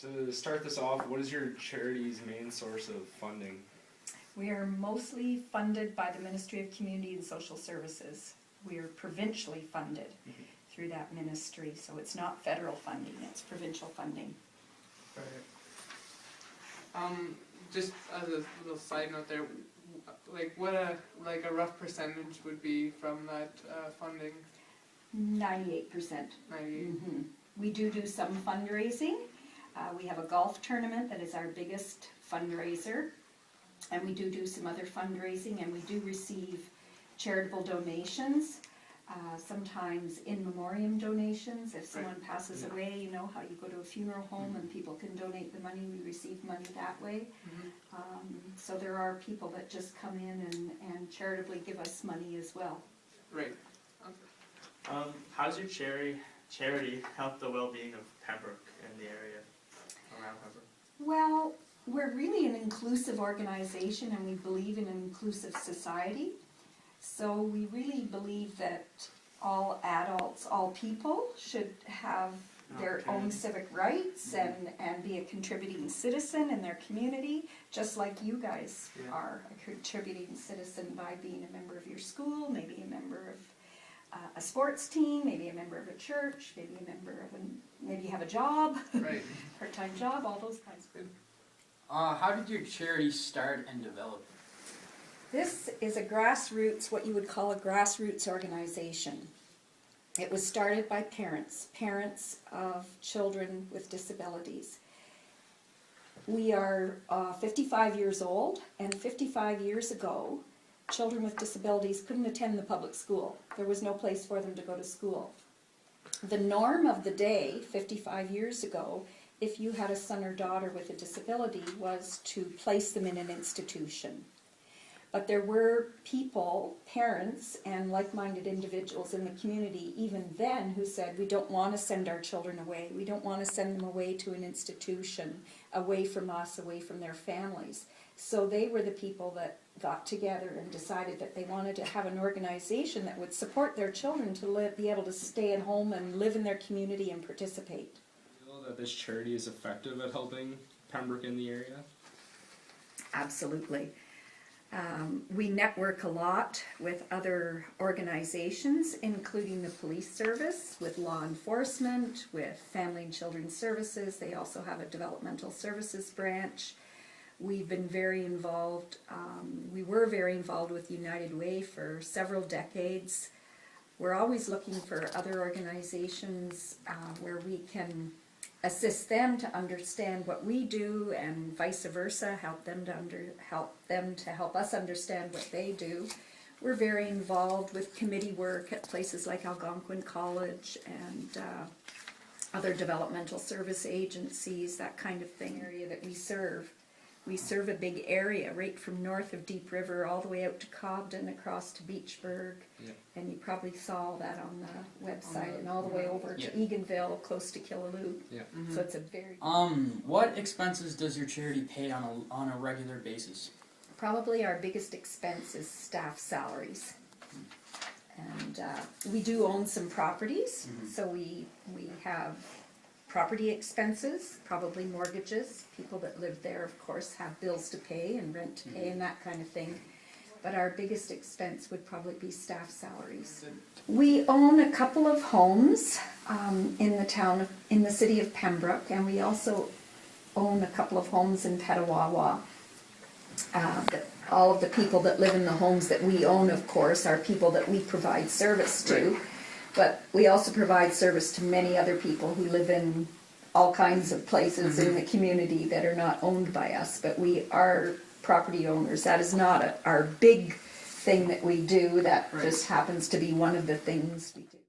To start this off, what is your charity's main source of funding? We are mostly funded by the Ministry of Community and Social Services. We are provincially funded through that ministry, so it's not federal funding, it's provincial funding. Right. Just as a little side note there, like what a rough percentage would be from that funding? 98%. 98. We do some fundraising. We have a golf tournament that is our biggest fundraiser, and we do some other fundraising, and we do receive charitable donations, sometimes in memoriam donations. If someone passes away, you know how you go to a funeral home and people can donate the money, we receive money that way. So there are people that just come in and charitably give us money as well. Right. Okay. How does your charity help the well-being of Pembroke and the area around Pembroke? Well, we're really an inclusive organization, and we believe in an inclusive society. So we really believe that all adults, all people should have their own civic rights and be a contributing citizen in their community, just like you guys are a contributing citizen by being a member of your school, maybe a member of a sports team, maybe a member of a church, maybe a member of maybe you have a job, part-time job, all those kinds of things. How did your charity start and develop? This is a grassroots, what you would call a grassroots organization. It was started by parents of children with disabilities. We are 55 years old, and 55 years ago, children with disabilities couldn't attend the public school. There was no place for them to go to school. The norm of the day, 55 years ago, if you had a son or daughter with a disability, was to place them in an institution. But there were people, parents, and like-minded individuals in the community even then who said, we don't want to send our children away. We don't want to send them away to an institution, away from us, away from their families. So they were the people that got together and decided that they wanted to have an organization that would support their children to be able to stay at home and live in their community and participate. Do you feel that this charity is effective at helping Pembroke in the area? Absolutely. We network a lot with other organizations, including the police service, with law enforcement, with family and children's services. They also have a developmental services branch. We've been very involved, we were very involved with United Way for several decades. We're always looking for other organizations where we can assist them to understand what we do, and vice versa, help them to help us understand what they do. We're very involved with committee work at places like Algonquin College and other developmental service agencies, that kind of thing, area that we serve. We serve a big area, right from north of Deep River all the way out to Cobden, across to Beachburg, and you probably saw that on the website, and all the way over to Eganville, close to Killaloe. So it's a very... What expenses does your charity pay on a regular basis? Probably our biggest expense is staff salaries. And we do own some properties, so we have property expenses, probably mortgages. People that live there, of course, have bills to pay and rent to pay and that kind of thing. But our biggest expense would probably be staff salaries. We own a couple of homes in the city of Pembroke, and we also own a couple of homes in Petawawa. All of the people that live in the homes that we own, of course, are people that we provide service to. But we also provide service to many other people who live in all kinds of places in the community that are not owned by us, but we are property owners. That is not our big thing that we do. That just happens to be one of the things we do.